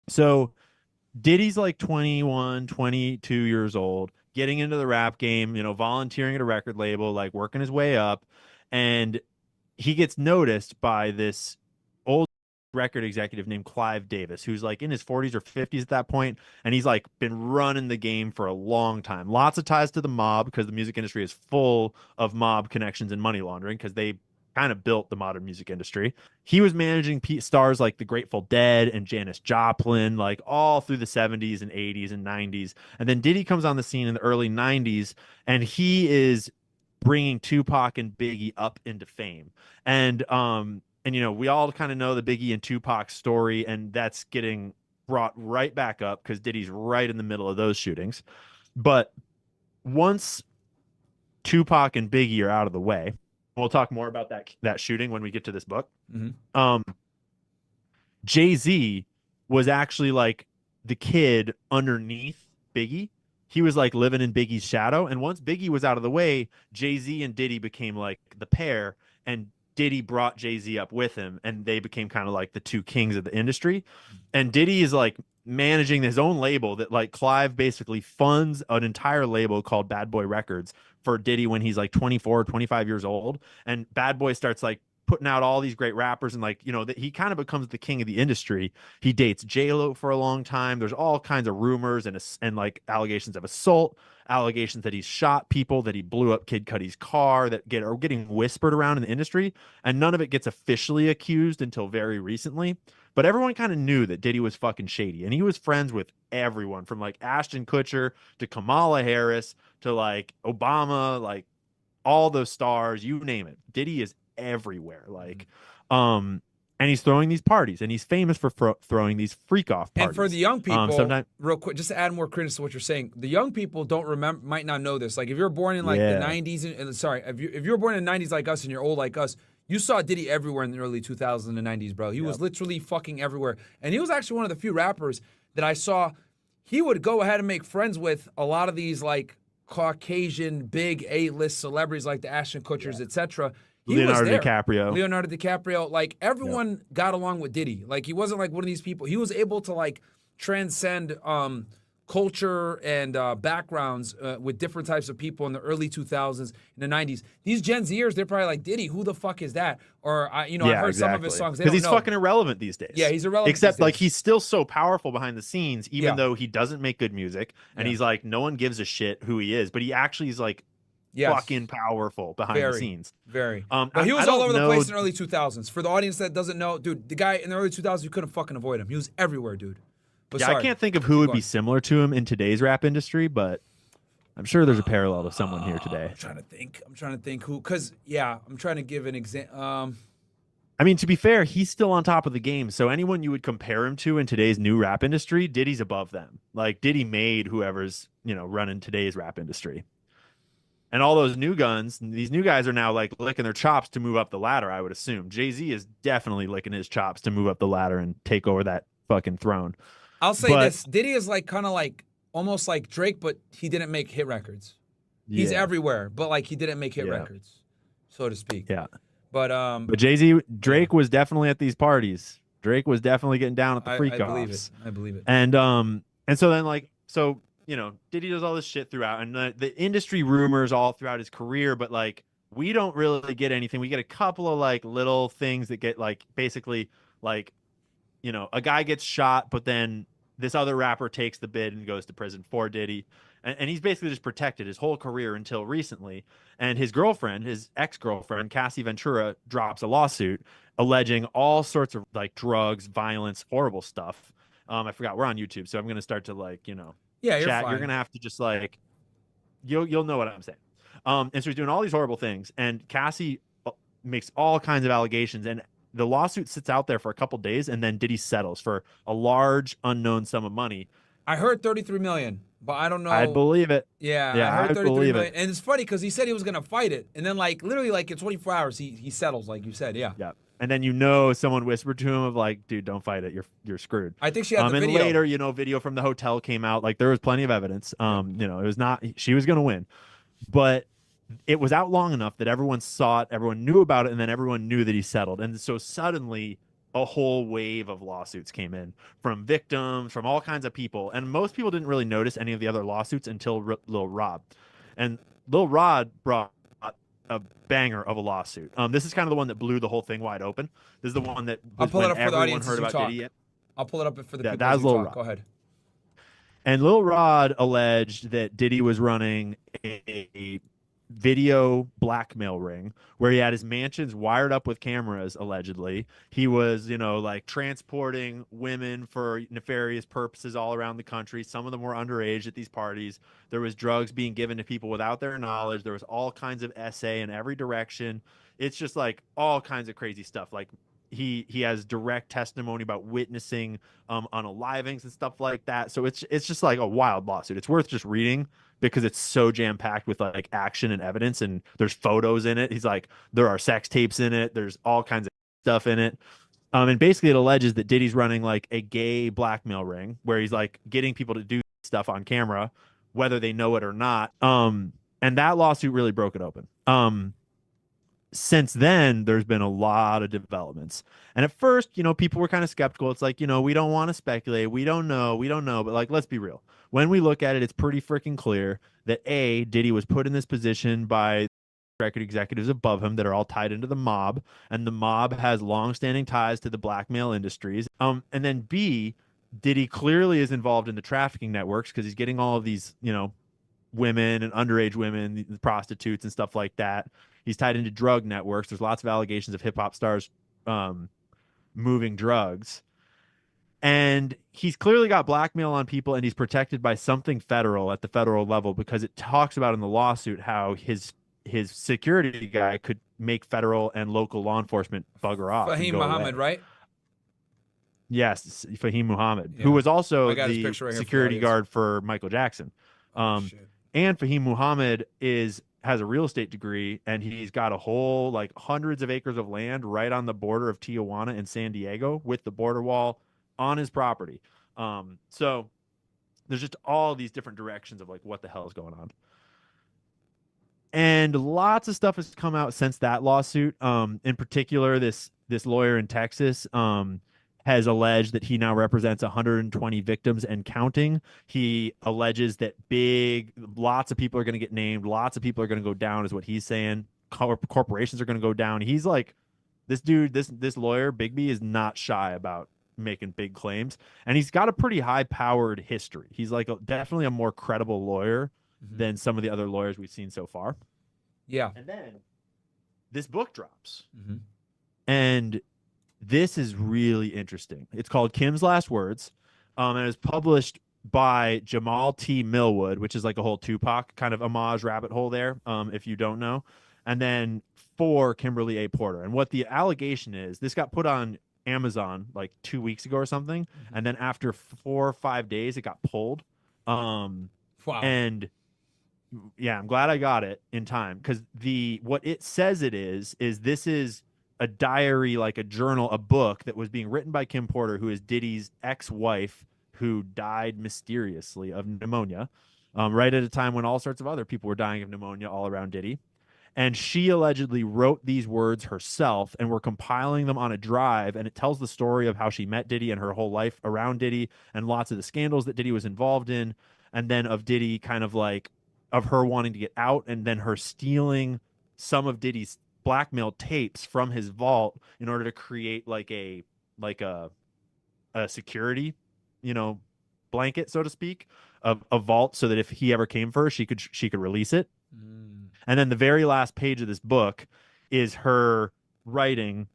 So Diddy's like 21, 22 years old, getting into the rap game, volunteering at a record label, like working his way up. And he gets noticed by this old record executive named Clive Davis, who's like in his 40s or 50s at that point, and he's like been running the game for a long time. Lots of ties to the mob because the music industry is full of mob connections and money laundering because they kind of built the modern music industry. He was managing stars like the Grateful Dead and Janis Joplin, like all through the 70s and 80s and 90s. And then Diddy comes on the scene in the early 90s, and he is bringing Tupac and Biggie up into fame. And we all kind of know the Biggie and Tupac story, and that's getting brought right back up because Diddy's right in the middle of those shootings. But once Tupac and Biggie are out of the way, we'll talk more about that shooting when we get to this book. Hmm. Um, Jay-Z was actually like the kid underneath Biggie. He was like living in Biggie's shadow. And once Biggie was out of the way, Jay-Z and Diddy became like the pair. And Diddy brought Jay-Z up with him. And they became kind of like the two kings of the industry. And Diddy is like managing his own label that like Clive basically funds an entire label called Bad Boy Records for Diddy when he's like 24 or 25 years old. And Bad Boy starts like putting out all these great rappers, and like that he kind of becomes the king of the industry. He dates J-Lo for a long time. There's all kinds of rumors and like allegations of assault, allegations that he's shot people, that he blew up Kid Cudi's car, that are getting whispered around in the industry, and none of it gets officially accused until very recently. But everyone kind of knew that Diddy was fucking shady, and he was friends with everyone from like Ashton Kutcher to Kamala Harris to like Obama, like all those stars, you name it. Diddy is everywhere. Um, and he's throwing these parties, and he's famous for throwing these freak off And for the parties. young people, Sometimes, real quick, just to add more credence to what you're saying, the young people don't remember, might not know this. Like if you're born in like the yeah, 90s, sorry, if you were born in the 90s like us and you're old like us, you saw Diddy everywhere in the early 2000s and 90s, bro. He was yep, literally fucking everywhere, and he was actually one of the few rappers that I saw. He would go ahead and make friends with a lot of these like Caucasian big A-list celebrities like the Ashton Kutchers, yeah. etc. He was Leonardo there. DiCaprio, Leonardo DiCaprio, like yep, everyone got along with Diddy. Like he wasn't like one of these people. He was able to like transcend culture and backgrounds with different types of people in the early 2000s, in the 90s. These Gen Zers, they're probably like, Diddy, who the fuck is that? Or I yeah, heard some of his exactly. songs. They Because don't he's know. fucking irrelevant these Yeah, days. he's irrelevant these Except like days. he's still so powerful behind the scenes, even Yeah, though he doesn't make good music, and yeah, he's like no one gives a shit who he is, but he actually is like yes, fucking powerful behind the very, scenes. very. But I, he I was all don't over the know. place in the early 2000s. For the audience that doesn't know, dude, the guy in the early 2000s, you couldn't fucking avoid him. He was everywhere, dude. But Yeah, I sorry, can't think of who keep would be going. similar to him in today's rap industry, but I'm sure there's a parallel to someone here today. I'm trying to think. I'm trying to think who, because yeah, I'm trying to give an example. I mean, to be fair, he's still on top of the game. So anyone you would compare him to in today's new rap industry, Diddy's above them. Like Diddy made whoever's, running today's rap industry. And all those new guns, these new guys are now like licking their chops to move up the ladder, I would assume. Jay-Z is definitely licking his chops to move up the ladder and take over that fucking throne. I'll say But this: Diddy is like kind of like almost like Drake, but he didn't make hit records. He's yeah, everywhere, but like he didn't make hit yeah, records, so to speak. yeah. But But Jay-Z, yeah, Drake was definitely at these parties. Drake was definitely getting down at the I freak believe it. offs. I believe it. And so then Diddy does all this shit throughout, and the industry rumors all throughout his career, but like we don't really get anything. We get a couple of like little things that get like basically like a guy gets shot, but then this other rapper takes the bid and goes to prison for Diddy. And he's basically just protected his whole career until recently. And his girlfriend, his ex girlfriend, Cassie Ventura, drops a lawsuit alleging all sorts of like drugs, violence, horrible stuff. I forgot we're on YouTube, so I'm gonna start to like Yeah, you're chat. You're fine. gonna have to just like you'll know what I'm saying. And so he's doing all these horrible things, and Cassie makes all kinds of allegations, and the lawsuit sits out there for a couple days, and then Diddy settles for a large unknown sum of money. I heard 33 million, but I don't I'd know. believe it. Yeah, I Yeah, heard I'd 33 believe it. million, and it's funny because he said he was gonna fight it, and then like literally like in 24 hours he settles, like you said. Yeah, Yeah. And then someone whispered to him of like, dude, don't fight it. You're screwed. I think she had the And video. later, video from the hotel came out. Like there was plenty of evidence. Yeah. It was not she was gonna win. But it was out long enough that everyone saw it, everyone knew about it, and then everyone knew that he settled. And so suddenly a whole wave of lawsuits came in from victims, from all kinds of people, and most people didn't really notice any of the other lawsuits until Lil Rod, and Lil Rod brought a banger of a lawsuit. This is kind of the one that blew the whole thing wide open. This is the one that I'll was pull it when up for the everyone audience heard as you about talk. Diddy. I'll pull it up for the That people that as was you Lil talk. Rod. Go ahead. And Lil Rod alleged that Diddy was running a video blackmail ring where he had his mansions wired up with cameras, allegedly. He was, like transporting women for nefarious purposes all around the country. Some of them were underage at these parties. There was drugs being given to people without their knowledge. There was all kinds of SA in every direction. It's just like all kinds of crazy stuff. Like he has direct testimony about witnessing unalivings and stuff like that. So it's just like a wild lawsuit. It's worth just reading because it's so jam packed with like action and evidence, and there's photos in it. He's like, there are sex tapes in it. There's all kinds of stuff in it. And basically it alleges that Diddy's running like a gay blackmail ring where he's like getting people to do stuff on camera, whether they know it or not. And that lawsuit really broke it open. Since then, there's been a lot of developments. And at first, people were kind of skeptical. It's like, we don't want to speculate. We don't know. We don't know. But like, let's be real. When we look at it, it's pretty freaking clear that Diddy was put in this position by record executives above him that are all tied into the mob, and the mob has long-standing ties to the blackmail industries. And then B, Diddy clearly is involved in the trafficking networks because he's getting all of these, women and underage women, the prostitutes and stuff like that. He's tied into drug networks. There's lots of allegations of hip hop stars moving drugs. And he's clearly got blackmail on people, and he's protected by something federal at the federal level because it talks about in the lawsuit how his security guy could make federal and local law enforcement bugger off and Fahim go Muhammad, away. right? Yes, Fahim Muhammad, Yeah. who was I also got his the picture right here for the security audience. guard for Michael Jackson. Oh, shit. And Fahim Muhammad has a real estate degree, and he's got a whole like hundreds of acres of land right on the border of Tijuana and San Diego with the border wall on his property. So there's just all these different directions of like what the hell is going on. And lots of stuff has come out since that lawsuit. In particular, this lawyer in Texas has alleged that he now represents 120 victims and counting. He alleges that lots of people are going to get named, lots of people are going to go down, is what he's saying. Corporations are going to go down. He's like, this dude, this lawyer, Bigby, is not shy about making big claims, and he's got a pretty high-powered history. He's like definitely a more credible lawyer than some of the other lawyers we've seen so far. Yeah. And then this book drops. Mm-hmm. And this is really interesting. It's called Kim's Last Words. And it's published by Jamal T. Millwood, which is like a whole Tupac kind of homage rabbit hole there, if you don't know. And then for Kimberly A. Porter. And what the allegation is, this got put on Amazon like 2 weeks ago or something. Mm-hmm. And then after 4 or 5 days, it got pulled. Wow. And yeah, I'm glad I got it in time because what it says it is this is a diary, like a journal, a book that was being written by Kim Porter, who is Diddy's ex-wife, who died mysteriously of pneumonia, right at a time when all sorts of other people were dying of pneumonia all around Diddy. And she allegedly wrote these words herself, and we're compiling them on a drive. And it tells the story of how she met Diddy and her whole life around Diddy and lots of the scandals that Diddy was involved in. And then of Diddy kind of like, of her wanting to get out, and then her stealing some of Diddy's blackmail tapes from his vault in order to create like a security, blanket, so to speak, of a vault, so that if he ever came for her, she could release it. And then the very last page of this book is her writing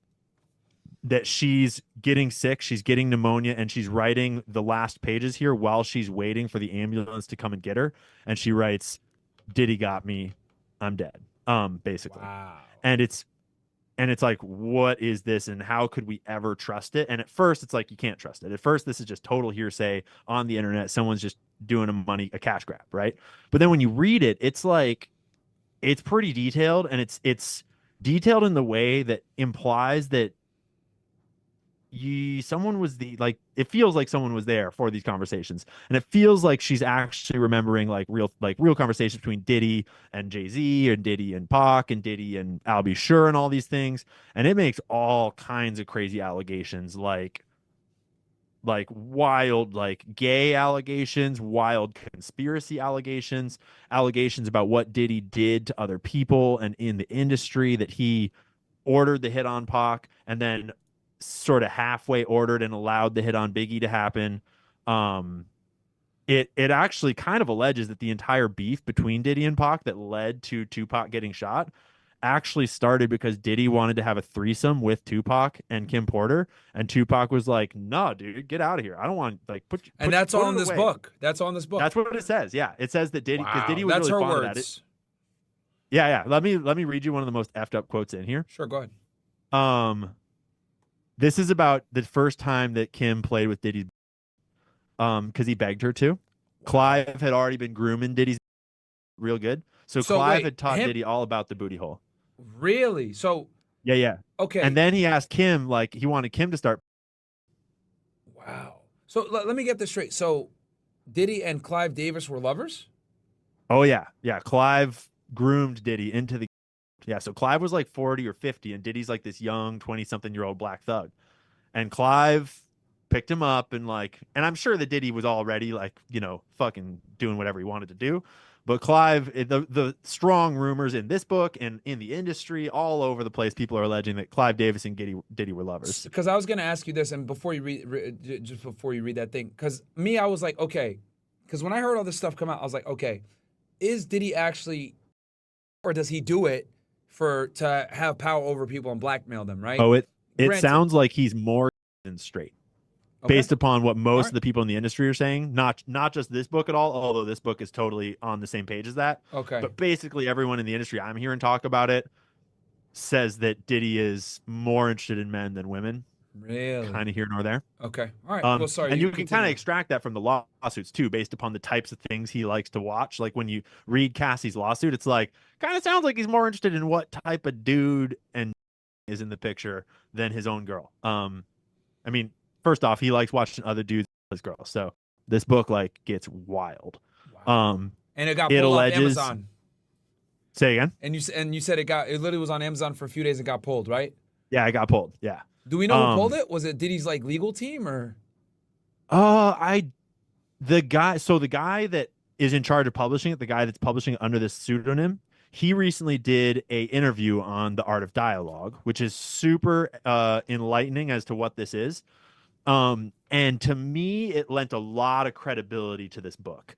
that she's getting sick, she's getting pneumonia, and she's writing the last pages here while she's waiting for the ambulance to come and get her. And she writes, "Diddy got me, I'm dead." Basically. Wow. And it's like, what is this, and how could we ever trust it? And at first, it's like you can't trust it. At first, this is just total hearsay on the internet. Someone's just doing a cash grab, right? But then when you read it, it's like, it's pretty detailed, and it's detailed in the way that implies that someone was it feels like someone was there for these conversations, and it feels like she's actually remembering real conversations between Diddy and Jay-Z and Diddy and Pac and Diddy and Al B. Sure and all these things, and it makes all kinds of crazy allegations wild gay allegations, wild conspiracy allegations, allegations about what Diddy did to other people and in the industry, that he ordered the hit on Pac and then sort of halfway ordered and allowed the hit on Biggie to happen. Um, it actually kind of alleges that the entire beef between Diddy and Pac that led to Tupac getting shot actually started because Diddy wanted to have a threesome with Tupac and Kim Porter, and Tupac was like, "No, dude, get out of here. I don't want And that's put all in it this away." book. That's on this book. That's what it says. Yeah, it says that Diddy, because Wow, Diddy was that's really her fond of words. yeah, yeah. Let me read you one of the most effed up quotes in here. Sure, go ahead. Um, this is about the first time that Kim played with Diddy, because he begged her to. Wow. Clive had already been grooming Diddy's real good, so So Clive wait, had taught him Diddy all about the booty hole. really? So Yeah, yeah. And okay. then he asked Kim, he wanted Kim to start. Wow. So let me get this straight. So Diddy and Clive Davis were lovers? Oh yeah, yeah. Clive groomed Diddy into the. Yeah, so Clive was like 40 or 50, and Diddy's like this young 20-something-year-old black thug. And Clive picked him up and I'm sure that Diddy was already fucking doing whatever he wanted to do. But Clive, the strong rumors in this book and in the industry all over the place, people are alleging that Clive Davis and Diddy were lovers. Because I was going to ask you this, and before you just before you read that thing, because me, I was like, okay, because when I heard all this stuff come out, I was like, okay, is Diddy actually, or does he do it to have power over people and blackmail them? Right? Oh, it Granted, sounds like he's more than straight, okay, based upon what all most of right, the people in the industry are saying. Not just this book at all, although this book is totally on the same page as that. okay, But basically, everyone in the industry I'm hearing talk about it says that Diddy is more interested in men than women. really, Kind of here nor there. okay, all right. Well, sorry, And you you can kind of continue. extract that from the lawsuits too, based upon the types of things he likes to watch. Like when you read Cassie's lawsuit, it's like kind of sounds like he's more interested in what type of dude and is in the picture than his own girl. I mean, first off, he likes watching other dudes with his girls. So this book gets wild. Wow, Um, and it got it pulled off alleges. Amazon, Say again. and you said it literally was on Amazon for a few days. It got pulled, right? Yeah, I got pulled. Yeah. Do we know who pulled Um, it? Was it Diddy's like legal team or? I the guy. So the guy that is in charge of publishing it, the guy that's publishing it under this pseudonym, he recently did a interview on the Art of Dialogue, which is super enlightening as to what this is. And to me, it lent a lot of credibility to this book.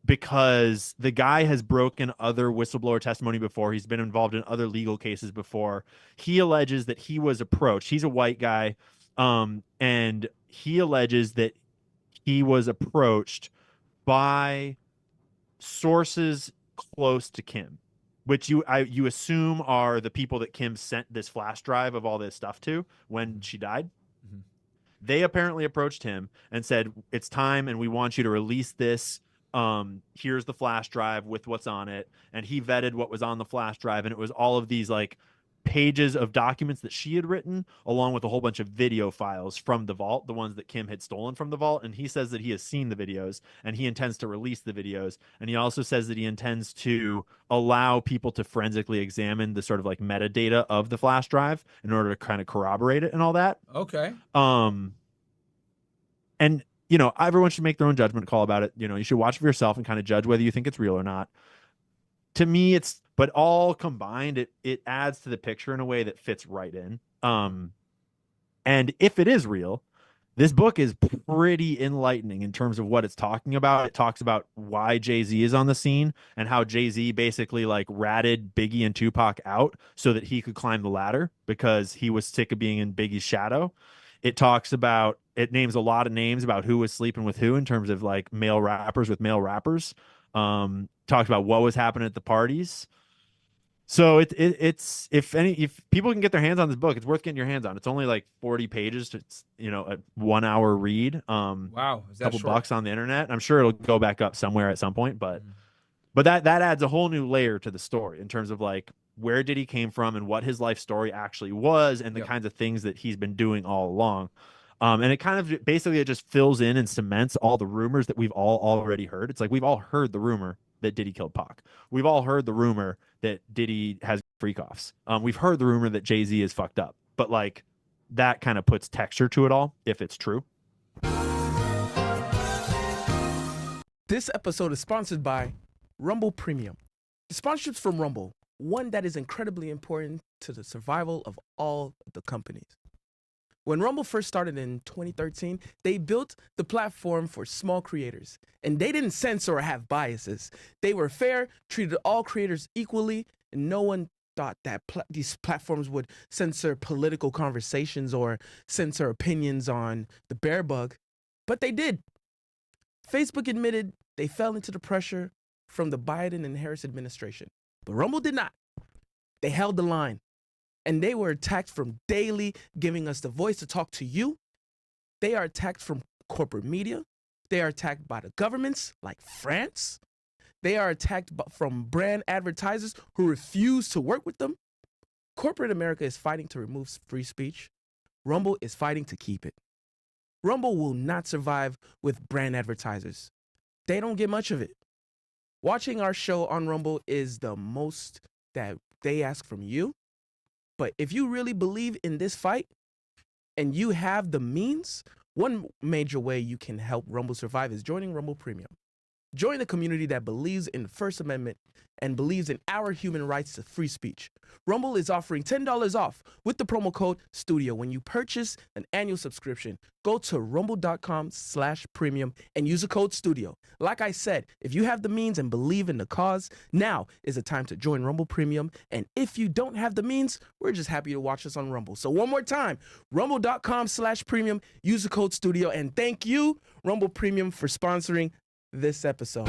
Because the guy has broken other whistleblower testimony before. He's been involved in other legal cases before. He alleges that he was approached. He's a white guy. And he alleges that he was approached by sources close to Kim, which you assume are the people that Kim sent this flash drive of all this stuff to when she died. Mhm. They apparently approached him and said, "It's time, and we want you to release this. Here's the flash drive with what's on it." And he vetted what was on the flash drive, and it was all of these pages of documents that she had written, along with a whole bunch of video files from the vault, the ones that Kim had stolen from the vault. And he says that he has seen the videos and he intends to release the videos. And he also says that he intends to allow people to forensically examine the sort of metadata of the flash drive in order to kind of corroborate it and all that. Okay. Um, and everyone should make their own judgment call about it. You should watch it for yourself and kind of judge whether you think it's real or not. To me, but all combined, it adds to the picture in a way that fits right in. And if it is real, this book is pretty enlightening in terms of what it's talking about. It talks about why Jay-Z is on the scene and how Jay-Z basically ratted Biggie and Tupac out so that he could climb the ladder because he was sick of being in Biggie's shadow. It names a lot of names about who was sleeping with who in terms of male rappers with male rappers. Talks about what was happening at the parties. So it's if people can get their hands on this book, it's worth getting your hands on. It's only 40 pages. It's a 1 hour read. Wow, is that Couple short? bucks on the internet. I'm sure it'll go back up somewhere at some point, but Mhm. that adds a whole new layer to the story in terms of where Diddy came from and what his life story actually was and the Yep. kinds of things that he's been doing all along. And it kind of basically it just fills in and cements all the rumors that we've all already heard. It's like we've all heard the rumor that Diddy killed Pac. We've all heard the rumor that Diddy has freak offs. We've heard the rumor that Jay-Z is fucked up. But like that kind of puts texture to it all if it's true. This episode is sponsored by Rumble Premium. The sponsorship's from Rumble, one that is incredibly important to the survival of all the companies. When Rumble first started in 2013, they built the platform for small creators, and they didn't censor or have biases. They were fair, treated all creators equally, and no one thought that these platforms would censor political conversations or censor opinions on the bear bug, but they did. Facebook admitted they fell into the pressure from the Biden and Harris administration, but Rumble did not. They held the line, and they were attacked from daily giving us the voice to talk to you. They are attacked from corporate media. They are attacked by the governments like France. They are attacked from brand advertisers who refuse to work with them. Corporate America is fighting to remove free speech. Rumble is fighting to keep it. Rumble will not survive with brand advertisers. They don't get much of it. Watching our show on Rumble is the most that they ask from you. But if you really believe in this fight and you have the means, one major way you can help Rumble survive is joining Rumble Premium. Join the community that believes in the First Amendment and believes in our human rights to free speech. Rumble is offering $10 off with the promo code STUDIO when you purchase an annual subscription. Go to rumble.com/premium and use the code STUDIO. Like I said, if you have the means and believe in the cause, now is the time to join Rumble Premium. And if you don't have the means, we're just happy to watch us on Rumble. So one more time, rumble.com/premium, use the code STUDIO. And thank you, Rumble Premium, for sponsoring this episode.